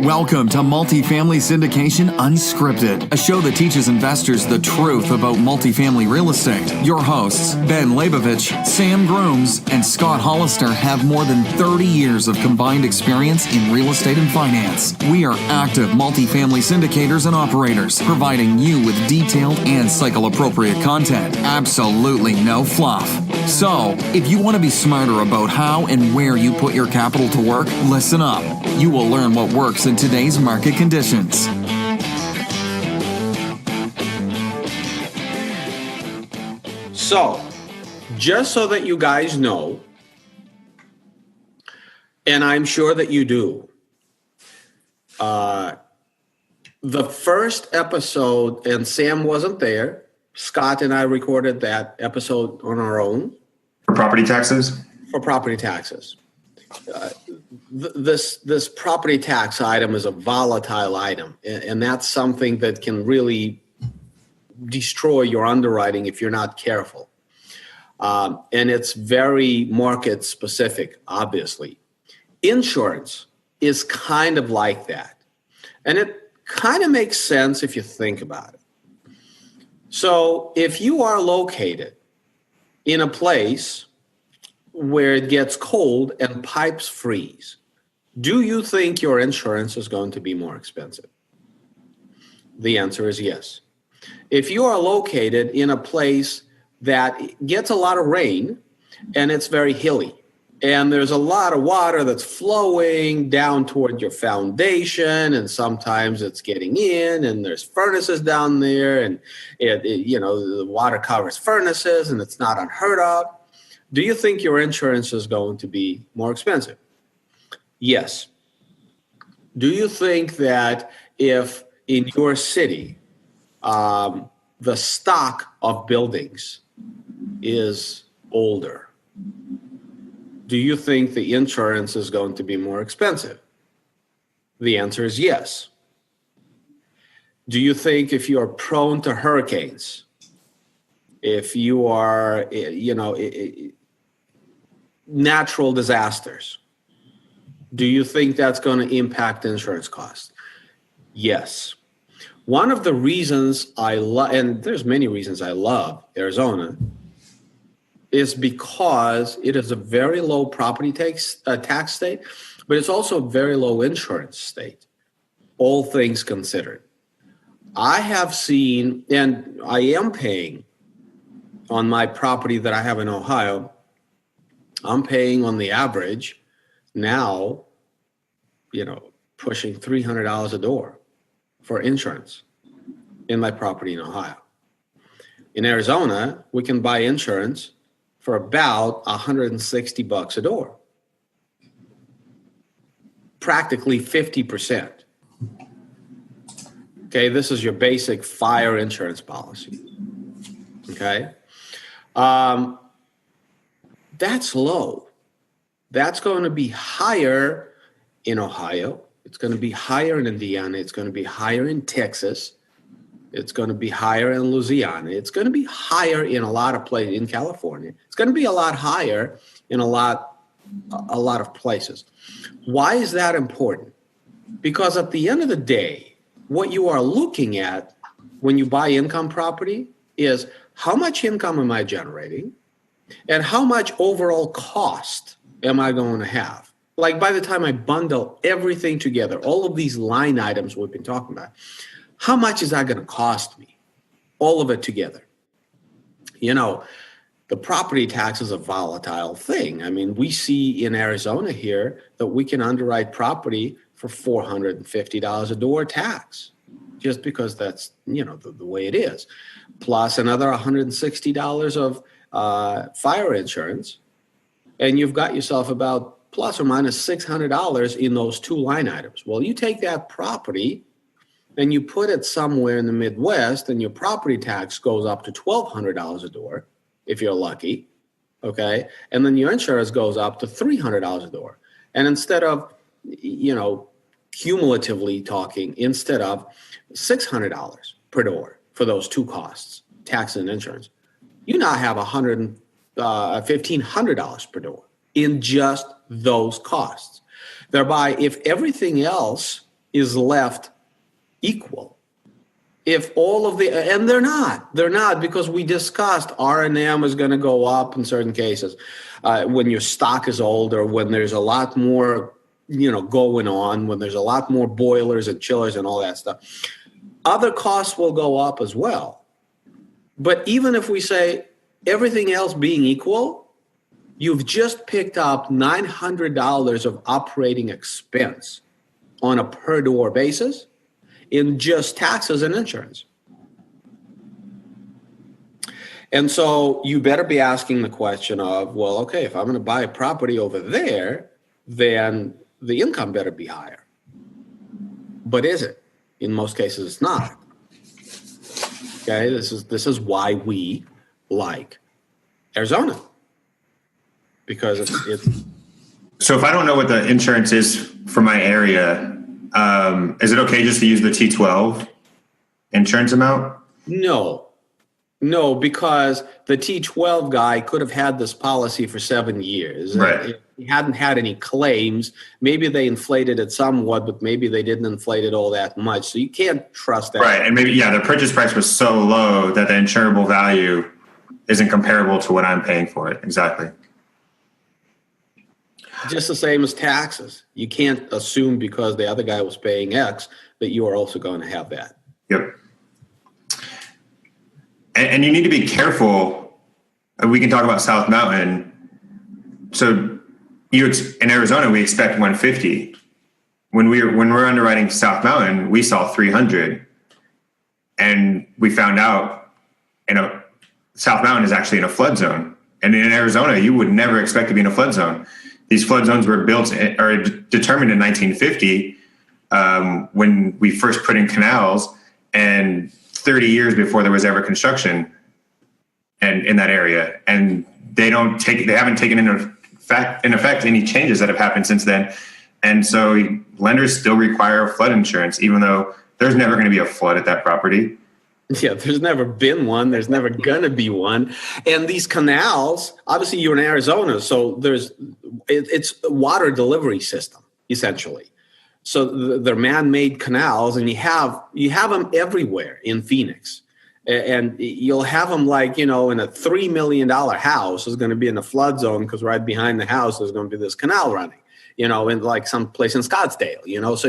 Welcome to Multifamily Syndication Unscripted, a show that teaches investors the truth about multifamily real estate. Your hosts, Ben Leybovich, Sam Grooms, and Scott Hollister have more than 30 years of combined experience in real estate and finance. We are active multifamily syndicators and operators, providing you with detailed and cycle-appropriate content. Absolutely no fluff. So, if you want to be smarter about how and where you put your capital to work, listen up. You will learn what works in today's market conditions. So, just so that you guys know, and I'm sure that you do, the first episode, and Sam wasn't there, Scott and I recorded that episode on our own. For property taxes? For property taxes. This property tax item is a volatile item, and that's something that can really destroy your underwriting if you're not careful. And it's very market specific, obviously. Insurance is kind of like that. And it kind of makes sense if you think about it. So if you are located in a place where it gets cold and pipes freeze, do you think your insurance is going to be more expensive? The answer is yes. If you are located in a place that gets a lot of rain and it's very hilly, and there's a lot of water that's flowing down toward your foundation, and sometimes it's getting in, and there's furnaces down there, and the water covers furnaces, and it's not unheard of. Do you think your insurance is going to be more expensive? Yes. Do you think that if in your city the stock of buildings is older, do you think the insurance is going to be more expensive? The answer is yes. Do you think if you are prone to hurricanes, if you are, natural disasters, do you think that's going to impact insurance costs? Yes. One of the reasons I love, and there's many reasons I love Arizona, is because it is a very low property tax state, but it's also a very low insurance state, all things considered. I have seen, and I am paying on my property that I have in Ohio, I'm paying on the average now, pushing $300 a door for insurance in my property in Ohio. In Arizona, we can buy insurance for about $160 a door, practically 50%. Okay, this is your basic fire insurance policy. Okay, that's low. That's going to be higher in Ohio. It's going to be higher in Indiana. It's going to be higher in Texas. It's going to be higher in Louisiana. It's going to be higher in a lot of places in California. It's going to be a lot higher in a lot of places. Why is that important? Because at the end of the day, what you are looking at when you buy income property is how much income am I generating and how much overall cost am I going to have? Like by the time I bundle everything together, all of these line items we've been talking about, how much is that going to cost me? All of it together. The property tax is a volatile thing. I mean, we see in Arizona here that we can underwrite property for $450 a door tax, just because that's, the way it is. Plus another $160 of fire insurance. And you've got yourself about plus or minus $600 in those two line items. Well, you take that property and you put it somewhere in the Midwest, and your property tax goes up to $1,200 a door, if you're lucky, okay? And then your insurance goes up to $300 a door. And instead of, cumulatively talking, instead of $600 per door for those two costs, tax and insurance, you now have $1,500 per door in just those costs. Thereby, if everything else is left equal. If all of the, and they're not because we discussed R&M is going to go up in certain cases when your stock is older, when there's a lot more, going on, when there's a lot more boilers and chillers and all that stuff. Other costs will go up as well. But even if we say everything else being equal, you've just picked up $900 of operating expense on a per door basis in just taxes and insurance. And so you better be asking the question of, well, okay, if I'm going to buy a property over there, then the income better be higher. But is it? In most cases, it's not. Okay, this is why we like Arizona, because it's. So if I don't know what the insurance is for my area, is it okay just to use the T12 insurance amount? No, because the T12 guy could have had this policy for 7 years. Right. He hadn't had any claims. Maybe they inflated it somewhat, but maybe they didn't inflate it all that much. So you can't trust that. Right. And maybe, the purchase price was so low that the insurable value isn't comparable to what I'm paying for it. Exactly. Just the same as taxes. You can't assume because the other guy was paying X that you are also going to have that. Yep. And you need to be careful. We can talk about South Mountain. So in Arizona, we expect 150. When we're underwriting South Mountain, we saw 300, and we found out, South Mountain is actually in a flood zone. And in Arizona, you would never expect to be in a flood zone. These flood zones were determined in 1950 when we first put in canals, and 30 years before there was ever construction and in that area. And they haven't taken into effect any changes that have happened since then. And so lenders still require flood insurance, even though there's never going to be a flood at that property. Yeah, there's never been one. There's never going to be one. And these canals, obviously you're in Arizona, so it's a water delivery system, essentially. So they're man-made canals, and you have them everywhere in Phoenix. And you'll have them like, in a $3 million house is going to be in a flood zone because right behind the house is going to be this canal running, in like some place in Scottsdale, So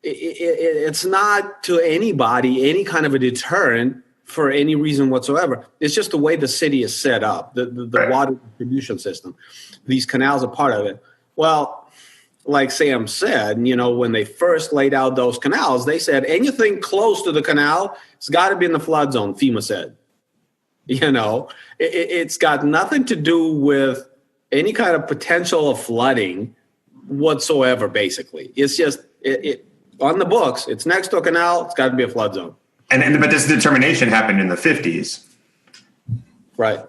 it's not to anybody any kind of a deterrent for any reason whatsoever. It's just the way the city is set up, the Right. water distribution system. These canals are part of it. Well, like Sam said, when they first laid out those canals, they said anything close to the canal, it's got to be in the flood zone, FEMA said. It's got nothing to do with any kind of potential of flooding whatsoever, basically. It's just on the books, it's next to a canal, it's got to be a flood zone. But this determination happened in the 50s. Right.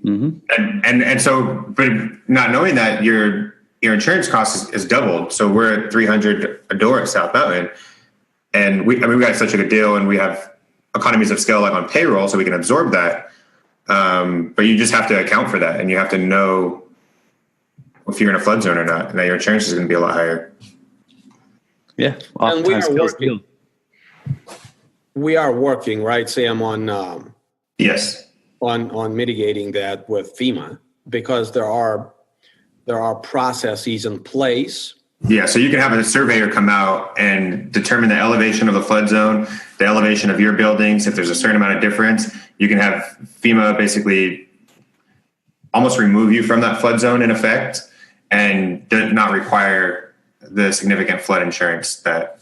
Mm-hmm. And so, but not knowing that, your insurance cost is doubled. So we're at $300 a door at South Mountain, and we got such a good deal, and we have economies of scale like on payroll, so we can absorb that. But you just have to account for that, and you have to know if you're in a flood zone or not, and that your insurance is going to be a lot higher. Yeah, and we are working, right, Sam, on yes, on mitigating that with FEMA, because there are processes in place. Yeah, so you can have a surveyor come out and determine the elevation of the flood zone, the elevation of your buildings. If there's a certain amount of difference, you can have FEMA basically almost remove you from that flood zone in effect, and not require the significant flood insurance that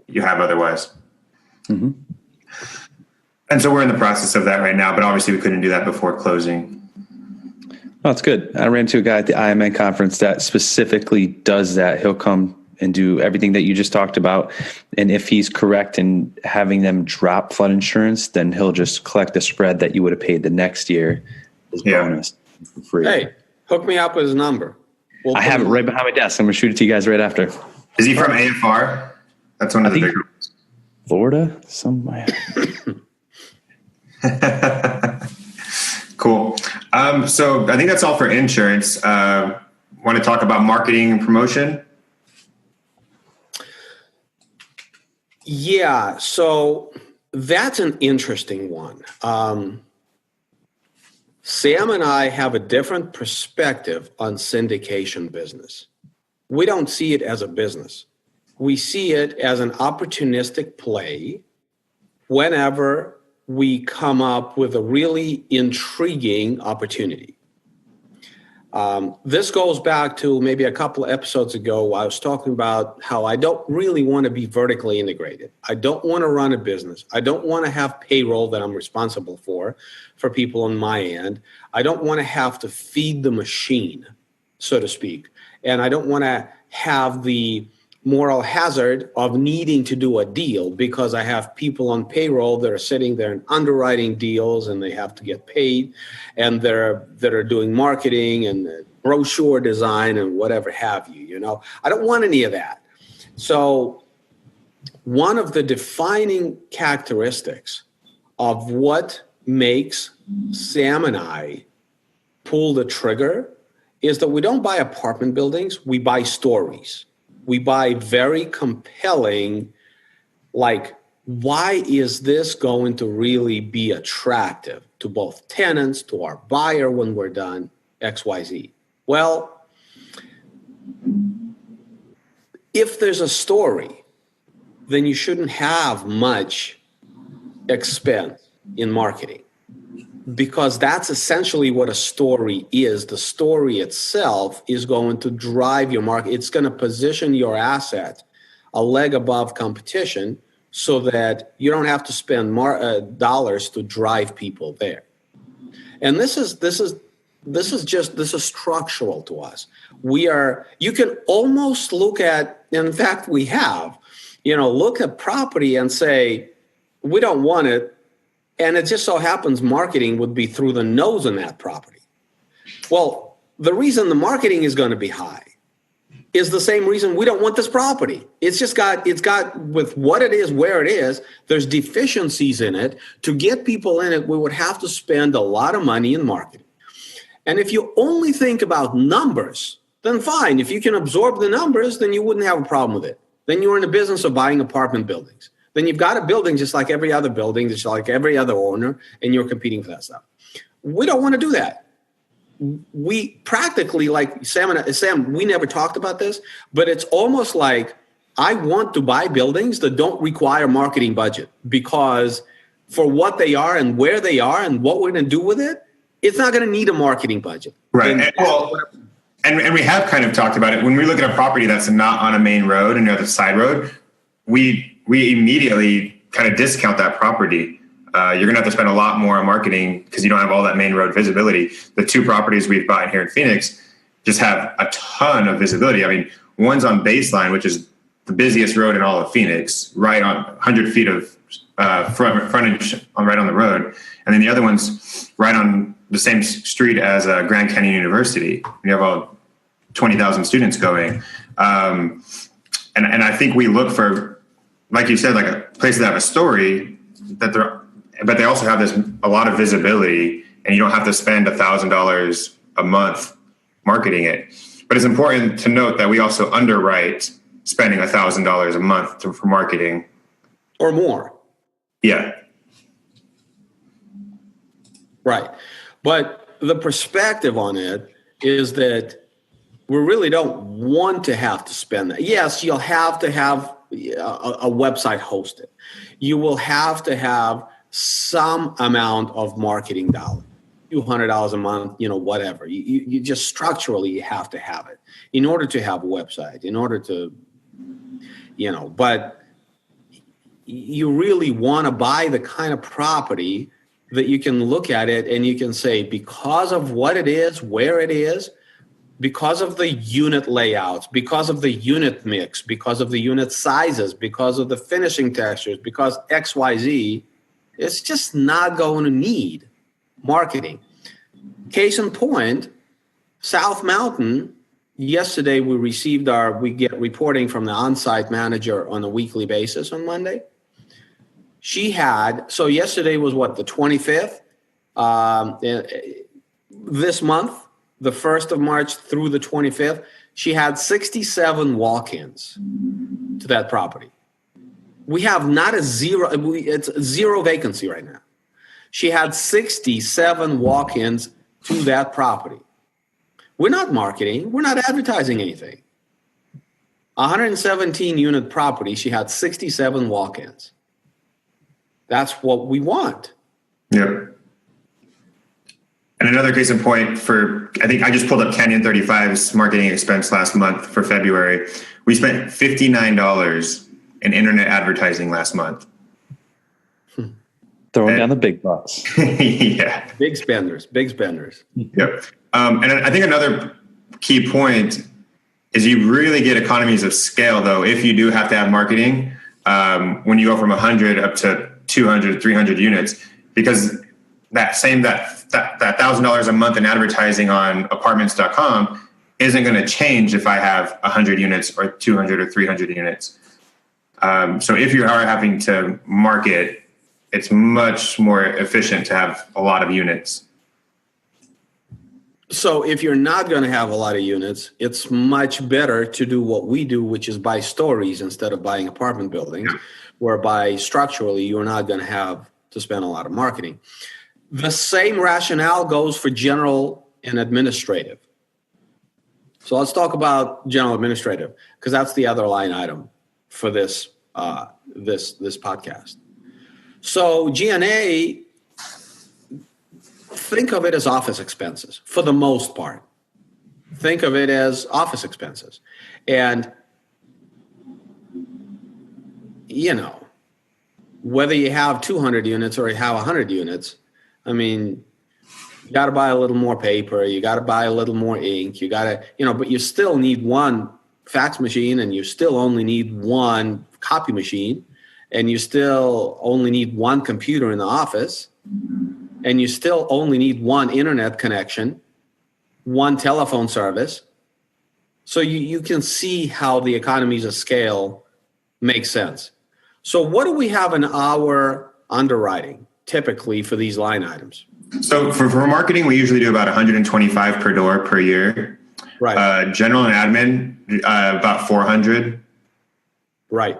you have otherwise. Mm-hmm. And so we're in the process of that right now, but obviously we couldn't do that before closing. Oh, it's good. I ran into a guy at the IMN conference that specifically does that. He'll come and do everything that you just talked about. And if he's correct in having them drop flood insurance, then he'll just collect the spread that you would have paid the next year as bonus for free. Hey, hook me up with his number. I have it right behind my desk. I'm going to shoot it to you guys right after. Is he from AFR? That's one of the bigger ones. Florida? Somewhere. Cool. So I think that's all for insurance. Want to talk about marketing and promotion? Yeah, so that's an interesting one. Sam and I have a different perspective on syndication business. We don't see it as a business. We see it as an opportunistic play whenever we come up with a really intriguing opportunity. This goes back to maybe a couple of episodes ago. I was talking about how I don't really want to be vertically integrated. I don't want to run a business. I don't want to have payroll that I'm responsible for people on my end. I don't want to have to feed the machine, so to speak. And I don't want to have the moral hazard of needing to do a deal because I have people on payroll that are sitting there and underwriting deals and they have to get paid, and that are doing marketing and brochure design and whatever have you, I don't want any of that. So one of the defining characteristics of what makes Sam and I pull the trigger is that we don't buy apartment buildings, we buy stories. We buy very compelling, like, why is this going to really be attractive to both tenants, to our buyer when we're done, XYZ? Well, if there's a story, then you shouldn't have much expense in marketing, because that's essentially what a story is. The story itself is going to drive your market. It's going to position your asset a leg above competition so that you don't have to spend dollars to drive people there. And this is structural to us. You can almost look at, and in fact we have, look at property and say, we don't want it. And it just so happens marketing would be through the nose on that property. Well, the reason the marketing is going to be high is the same reason we don't want this property. It's got with what it is, where it is, there's deficiencies in it. To get people in it, we would have to spend a lot of money in marketing. And if you only think about numbers, then fine. If you can absorb the numbers, then you wouldn't have a problem with it. Then you're in the business of buying apartment buildings. Then you've got a building just like every other building, just like every other owner, and you're competing for that stuff. We don't want to do that. We practically, like Sam, we never talked about this, but it's almost like I want to buy buildings that don't require marketing budget, because for what they are and where they are and what we're going to do with it, it's not going to need a marketing budget. Right. And we have kind of talked about it. When we look at a property that's not on a main road and the side road, we immediately kind of discount that property. You're going to have to spend a lot more on marketing because you don't have all that main road visibility. The two properties we've bought here in Phoenix just have a ton of visibility. I mean, one's on Baseline, which is the busiest road in all of Phoenix, right on 100 feet of frontage right on the road. And then the other one's right on the same street as Grand Canyon University. You have all 20,000 students going. And I think we look for, like you said, like a place that have a story but they also have a lot of visibility, and you don't have to spend $1,000 a month marketing it. But it's important to note that we also underwrite spending $1,000 a month for marketing or more. Yeah. Right. But the perspective on it is that we really don't want to have to spend that. Yes, you'll have to have a website hosted. You will have to have some amount of marketing dollars, $200 a month, whatever. You just structurally you have to have it in order to have a website, in order to, but you really want to buy the kind of property that you can look at it and you can say, because of what it is, where it is, because of the unit layouts, because of the unit mix, because of the unit sizes, because of the finishing textures, because XYZ, it's just not going to need marketing. Case in point, South Mountain, yesterday we get reporting from the on-site manager on a weekly basis on Monday. So yesterday was the 25th? This month, the 1st of March through the 25th, she had 67 walk-ins to that property. We have not a zero, it's zero vacancy right now. She had 67 walk-ins to that property. We're not marketing, we're not advertising anything. 117 unit property, she had 67 walk-ins. That's what we want. Yep. And another case in point for, I think I just pulled up Canyon 35's marketing expense last month for February. We spent $59 in internet advertising last month. Throwing down the big bucks. Yeah. Big spenders. Yep. And I think another key point is you really get economies of scale, though, if you do have to have marketing when you go from 100 up to 200, 300 units, because that $1,000 a month in advertising on apartments.com isn't going to change if I have 100 units or 200 or 300 units. So if you are having to market, it's much more efficient to have a lot of units. So if you're not going to have a lot of units, it's much better to do what we do, which is buy stories instead of buying apartment buildings, whereby structurally you're not going to have to spend a lot of marketing. The same rationale goes for general and administrative. So let's talk about general administrative, because that's the other line item for this this podcast. So G&A, think of it as office expenses for the most part. Think of it as office expenses. And, you know, whether you have 200 units or you have 100 units, I mean, you got to buy a little more paper, you got to buy a little more ink, you got to, you know, but you still need one fax machine and you still only need one copy machine and you still only need one computer in the office and you still only need one internet connection, one telephone service. So you can see how the economies of scale make sense. So what do we have in our underwriting typically for these line items? So for marketing, we usually do about 125 per door per year. Right. General and admin, about 400. Right.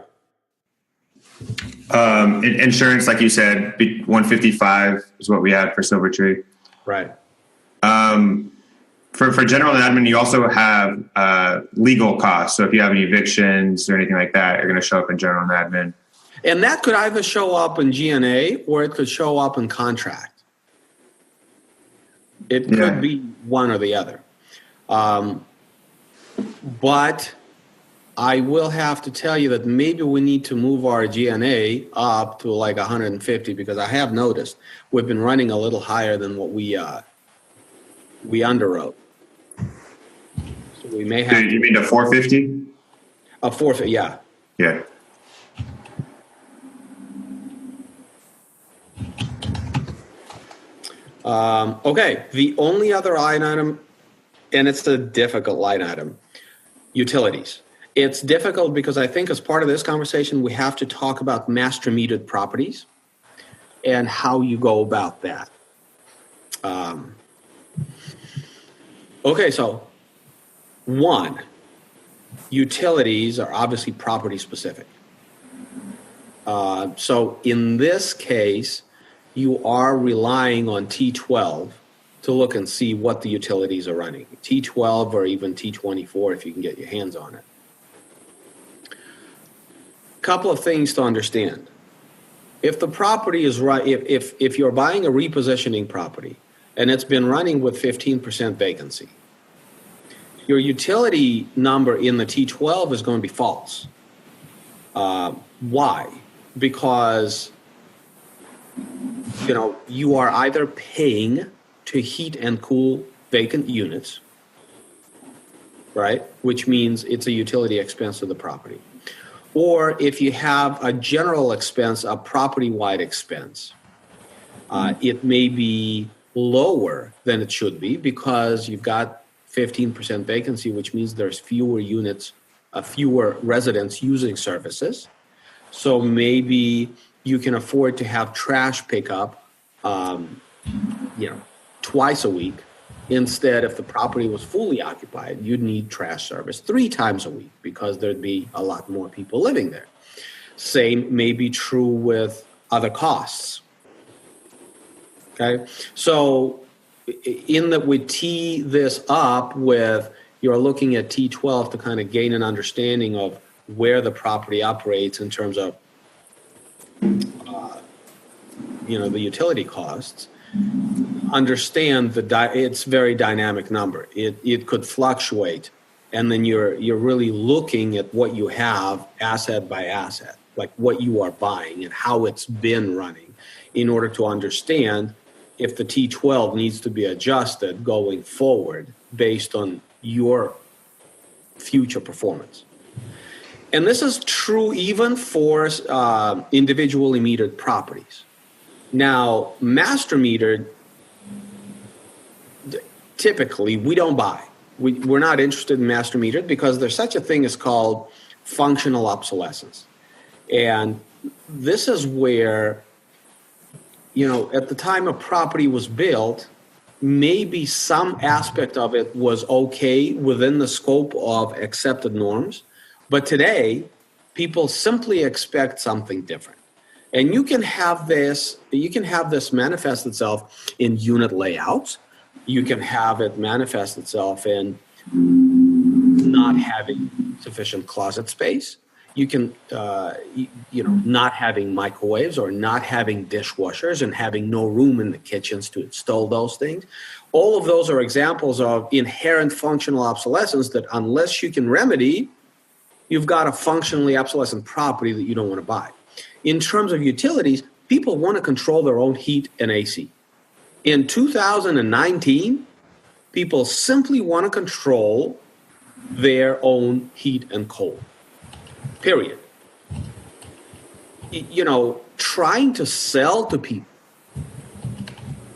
Insurance, like you said, 155 is what we had for Silvertree. Right. For general and admin, you also have legal costs. So if you have any evictions or anything like that, you're going to show up in general and admin. And that could either show up in G&A or it could show up in contract. It could be one or the other. But I will have to tell you that maybe we need to move our G&A up to like 150 because I have noticed we've been running a little higher than what we underwrote. So we may have. You mean a 450? A 450, yeah. Yeah. Okay, the only other line item, and it's a difficult line item, utilities. It's difficult because I think as part of this conversation, we have to talk about master metered properties and how you go about that. Okay, so one, utilities are obviously property specific. So in this case, you are relying on T12 to look and see what the utilities are running. T12 or even T24 if you can get your hands on it. Couple of things to understand. If the property is right, if you're buying a repositioning property and it's been running with 15% vacancy, your utility number in the T12 is going to be false. Why? Because you are either paying to heat and cool vacant units, right? Which means it's a utility expense of the property. Or if you have a general expense, a property-wide expense, it may be lower than it should be because you've got 15% vacancy, which means there's fewer units, fewer residents using services. So maybe you can afford to have trash pickup, twice a week. Instead, if the property was fully occupied, you'd need trash service 3 times a week because there'd be a lot more people living there. Same may be true with other costs. Okay, so in that we tee this up with, you're looking at T12 to kind of gain an understanding of where the property operates in terms of, the utility costs. Understand it's very dynamic number. It could fluctuate, and then you're really looking at what you have asset by asset, like what you are buying and how it's been running, in order to understand if the T12 needs to be adjusted going forward based on your future performance. And this is true even for individually metered properties. Now, master metered, typically we don't buy. We're not interested in master metered because there's such a thing as called functional obsolescence. And this is where, at the time a property was built, maybe some aspect of it was okay within the scope of accepted norms. But today, people simply expect something different. And you can have this manifest itself in unit layouts. You can have it manifest itself in not having sufficient closet space. You can, not having microwaves or not having dishwashers and having no room in the kitchens to install those things. All of those are examples of inherent functional obsolescence that unless you can remedy, you've got a functionally obsolescent property that you don't want to buy. In terms of utilities, people want to control their own heat and AC. In 2019, people simply want to control their own heat and cold. Period. Trying to sell to people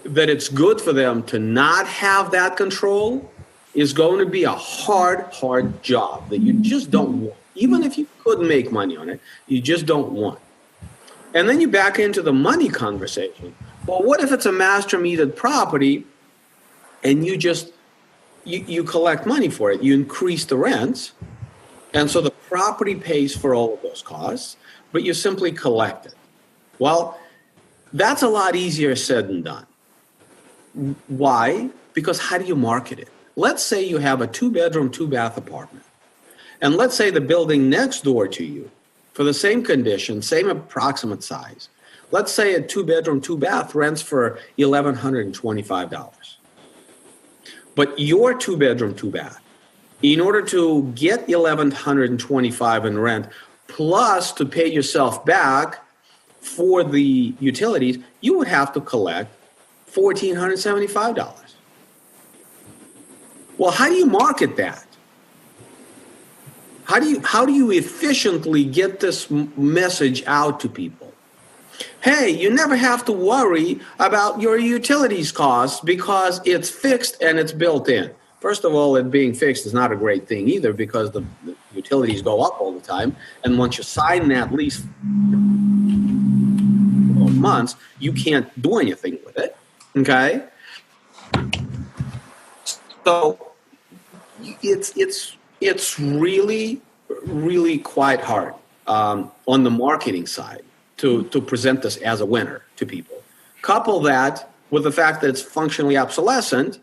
that it's good for them to not have that control is going to be a hard job that you just don't want. Even if you could make money on it, you just don't want. And then you back into the money conversation. Well, what if it's a master metered property and you just, you collect money for it, you increase the rents, and so the property pays for all of those costs, but you simply collect it. Well, that's a lot easier said than done. Why? Because how do you market it? Let's say you have a 2-bedroom, 2-bath apartment. And let's say the building next door to you, for the same condition, same approximate size, let's say a 2-bedroom, 2-bath rents for $1,125. But your 2-bedroom, 2-bath, in order to get $1,125 in rent, plus to pay yourself back for the utilities, you would have to collect $1,475. Well, how do you market that? How do you efficiently get this message out to people? Hey, you never have to worry about your utilities costs because it's fixed and it's built in. First of all, it being fixed is not a great thing either because the utilities go up all the time. And once you sign that lease for months, you can't do anything with it. Okay? So it's really, really quite hard on the marketing side to present this as a winner to people. Couple that with the fact that it's functionally obsolescent,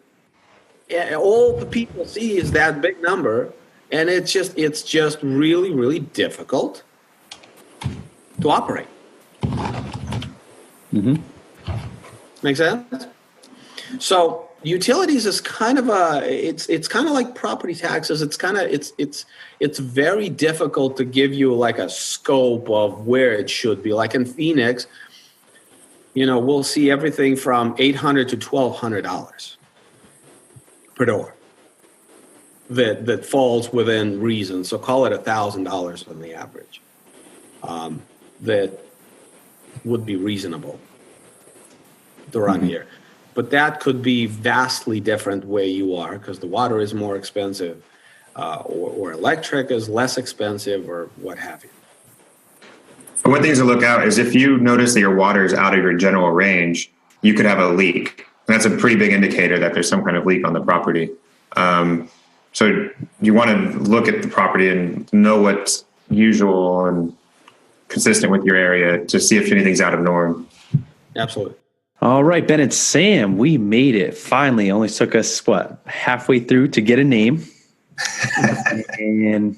all the people see is that big number, and it's just really, really difficult to operate. Mm-hmm. Make sense? So utilities is kind of it's kind of like property taxes. It's very difficult to give you like a scope of where it should be. Like in Phoenix, we'll see everything from $800 to $1,200 per door that falls within reason. So call it $1,000 on the average. That would be reasonable to run here. But that could be vastly different where you are because the water is more expensive or electric is less expensive or what have you. One thing to look out is if you notice that your water is out of your general range, you could have a leak. And that's a pretty big indicator that there's some kind of leak on the property. So you want to look at the property and know what's usual and consistent with your area to see if anything's out of norm. Absolutely. All right, Ben and Sam, we made it. Finally, it only took us, halfway through to get a name. And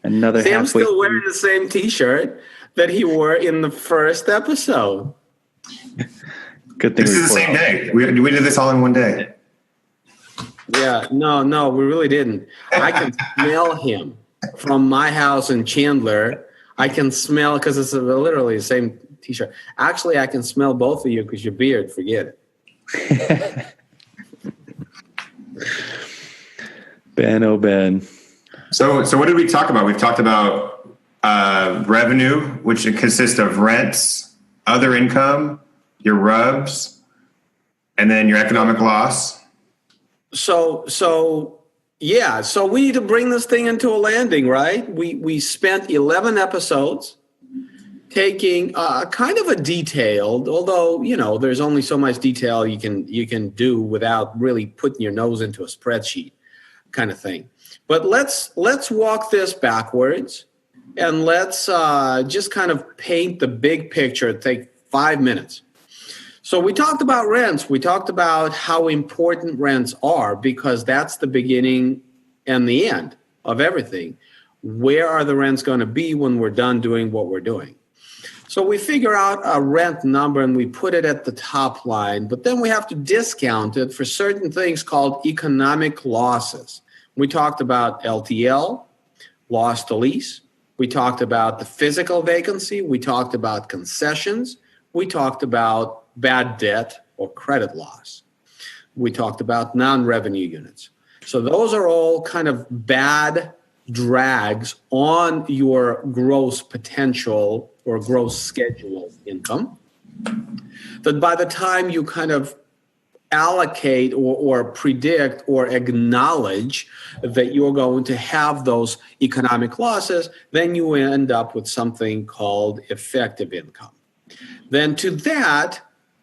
another Sam's halfway still wearing the same T-shirt that he wore in the first episode. Good thing This is the same day. We did this all in one day. Yeah, no, we really didn't. I can smell him from my house in Chandler. I can smell, because it's literally the same T-shirt. Actually, I can smell both of you because your beard, forget it. Ben, oh Ben. So what did we talk about? We've talked about revenue, which consists of rents, other income, your RUBS, and then your economic loss. So we need to bring this thing into a landing, right? We spent 11 episodes taking kind of a detailed, although, there's only so much detail you can do without really putting your nose into a spreadsheet kind of thing. But let's walk this backwards, and let's just kind of paint the big picture. Take 5 minutes. So we talked about rents. We talked about how important rents are, because that's the beginning and the end of everything. Where are the rents going to be when we're done doing what we're doing? So we figure out a rent number and we put it at the top line, but then we have to discount it for certain things called economic losses. We talked about LTL, loss to lease. We talked about the physical vacancy. We talked about concessions. We talked about bad debt or credit loss. We talked about non-revenue units. So those are all kind of bad drags on your gross potential or gross scheduled income, that by the time you kind of allocate or predict or acknowledge that you're going to have those economic losses, then you end up with something called effective income. Then to that,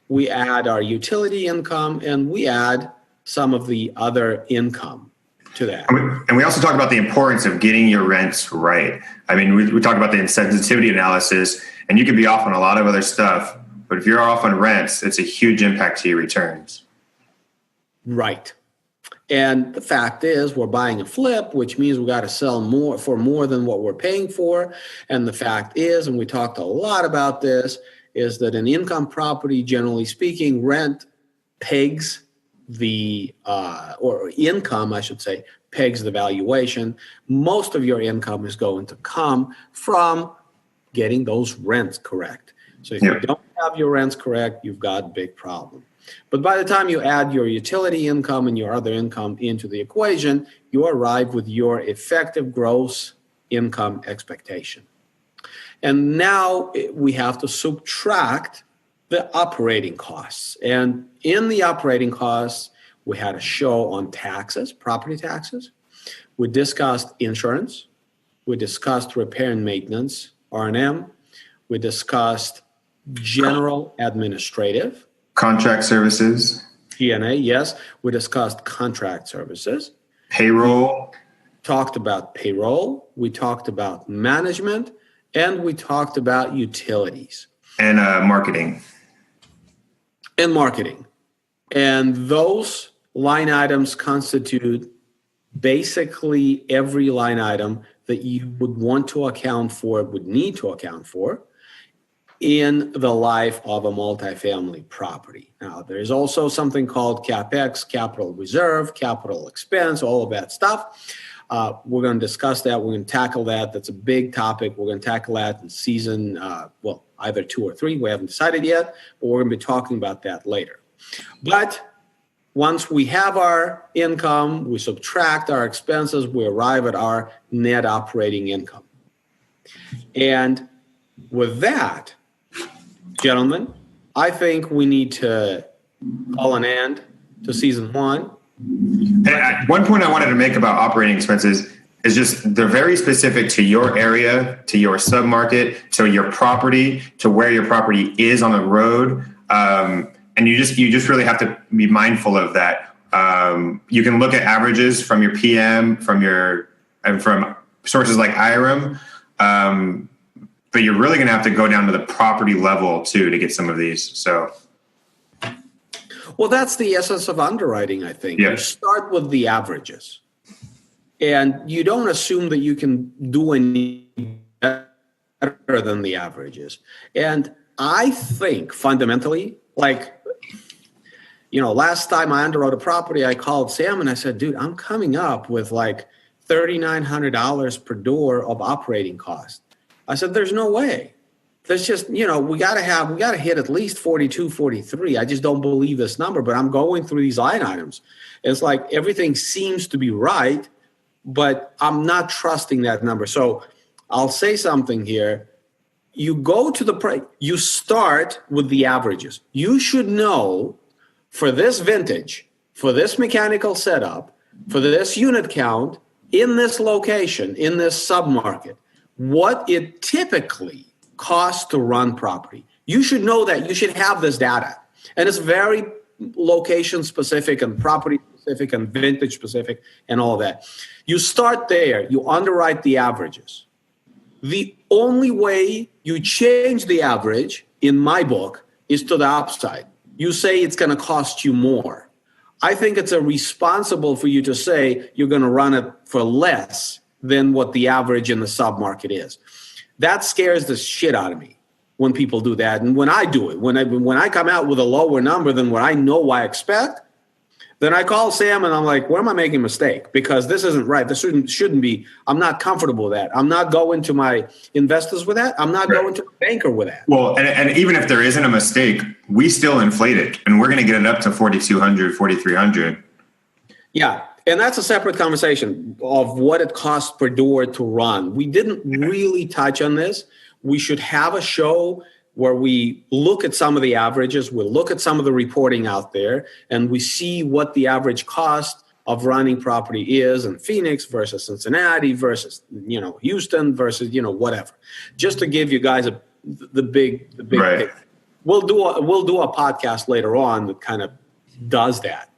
we add our utility income, and we add some of the other income to that. And we also talk about the importance of getting your rents right. I mean, we talk about the insensitivity analysis, and you could be off on a lot of other stuff, but if you're off on rents, it's a huge impact to your returns. Right. And the fact is, we're buying a flip, which means we got to sell more for more than what we're paying for. And the fact is, and we talked a lot about this, is that an income property, generally speaking, rent pegs or income, I should say, pegs the valuation. Most of your income is going to come from getting those rents correct. So if you don't have your rents correct, you've got a big problem. But by the time you add your utility income and your other income into the equation, you arrive with your effective gross income expectation. And now we have to subtract the operating costs. And in the operating costs, we had a show on taxes, property taxes. We discussed insurance. We discussed repair and maintenance, R&M. We discussed general administrative. Contract services. G&A, yes. We discussed contract services. Payroll. Talked about payroll. We talked about management. And we talked about utilities. And marketing. And marketing. And those line items constitute basically every line item that you would want to account for, would need to account for in the life of a multifamily property. Now, there's also something called CapEx, capital reserve, capital expense, all of that stuff. We're going to discuss that. We're going to tackle that. That's a big topic. We're going to tackle that in season, either 2 or 3. We haven't decided yet, but we're going to be talking about that later. But once we have our income, we subtract our expenses, we arrive at our net operating income. And with that, gentlemen, I think we need to call an end to season 1. And one point I wanted to make about operating expenses is just they're very specific to your area, to your submarket, to your property, to where your property is on the road. And you just really have to be mindful of that. You can look at averages from your PM, from sources like IRM. but you're really going to have to go down to the property level too to get some of these. So, well, that's the essence of underwriting, I think. Yeah. You start with the averages, and you don't assume that you can do any better than the averages. And I think fundamentally, like, last time I underwrote a property, I called Sam and I said, dude, I'm coming up with like $3,900 per door of operating cost. I said, there's no way. There's just, we got to hit at least 42, 43. I just don't believe this number, but I'm going through these line items. It's like everything seems to be right, but I'm not trusting that number. So I'll say something here. You go to you start with the averages. You should know for this vintage, for this mechanical setup, for this unit count, in this location, in this submarket, what it typically costs to run property. You should know that. You should have this data. And it's very location specific and property specific and vintage specific and all that. You start there. You underwrite the averages. The only way you change the average, in my book, is to the upside. You say it's going to cost you more. I think it's irresponsible for you to say you're going to run it for less than what the average in the submarket is. That scares the shit out of me when people do that. And when I do it, when I come out with a lower number than what I know I expect, then I call Sam and I'm like, where am I making a mistake? Because this isn't right. This shouldn't be. I'm not comfortable with that. I'm not going to my investors with that. I'm not going to a banker with that. Well, and even if there isn't a mistake, we still inflate it, and we're going to get it up to 4,200, 4,300. Yeah, and that's a separate conversation of what it costs per door to run. We didn't really touch on this. We should have a show where we look at some of the averages, we look at some of the reporting out there, and we see what the average cost of running property is in Phoenix versus Cincinnati versus, Houston versus, whatever. Just to give you guys the big Right. picture. We'll do a podcast later on that kind of does that.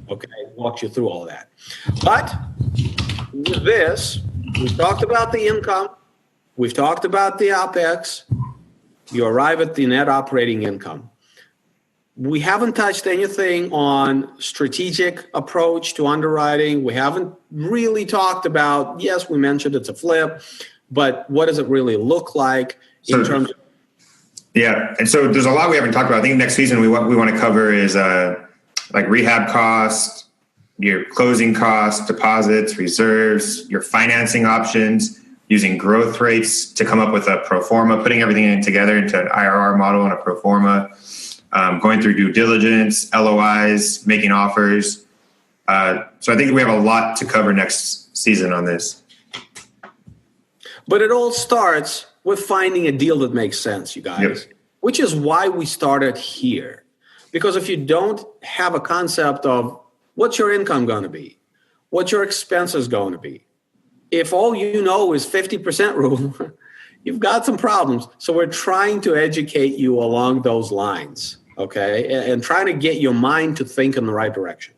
Okay, walks you through all that. But with this, we've talked about the income, we've talked about the OpEx. You arrive at the net operating income. We haven't touched anything on strategic approach to underwriting. We haven't really talked about, yes, we mentioned it's a flip, but what does it really look like in terms of... Yeah, and so there's a lot we haven't talked about. I think next season we want to cover is like rehab costs, your closing costs, deposits, reserves, your financing options, using growth rates to come up with a pro forma, putting everything in together into an IRR model and a pro forma, going through due diligence, LOIs, making offers. So I think we have a lot to cover next season on this. But it all starts with finding a deal that makes sense, you guys, which is why we started here. Because if you don't have a concept of what's your income going to be, what's your expenses going to be, if all you know is 50% rule, you've got some problems. So we're trying to educate you along those lines, okay? And trying to get your mind to think in the right direction.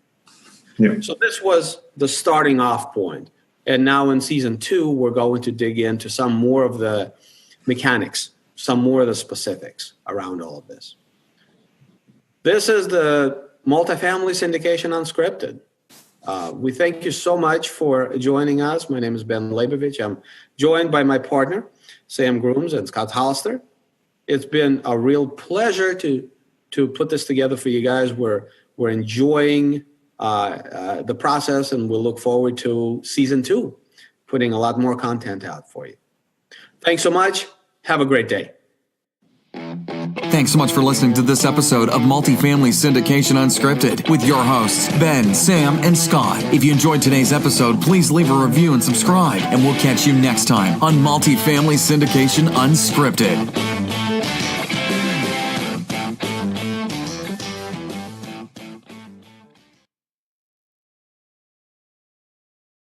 Yeah. So this was the starting off point. And now in season 2, we're going to dig into some more of the mechanics, some more of the specifics around all of this. This is the Multifamily Syndication Unscripted. We thank you so much for joining us. My name is Ben Leybovich. I'm joined by my partner, Sam Grooms and Scott Hollister. It's been a real pleasure to put this together for you guys. We're enjoying the process, and we'll look forward to season 2, putting a lot more content out for you. Thanks so much. Have a great day. Thanks so much for listening to this episode of Multifamily Syndication Unscripted with your hosts, Ben, Sam, and Scott. If you enjoyed today's episode, please leave a review and subscribe, and we'll catch you next time on Multifamily Syndication Unscripted.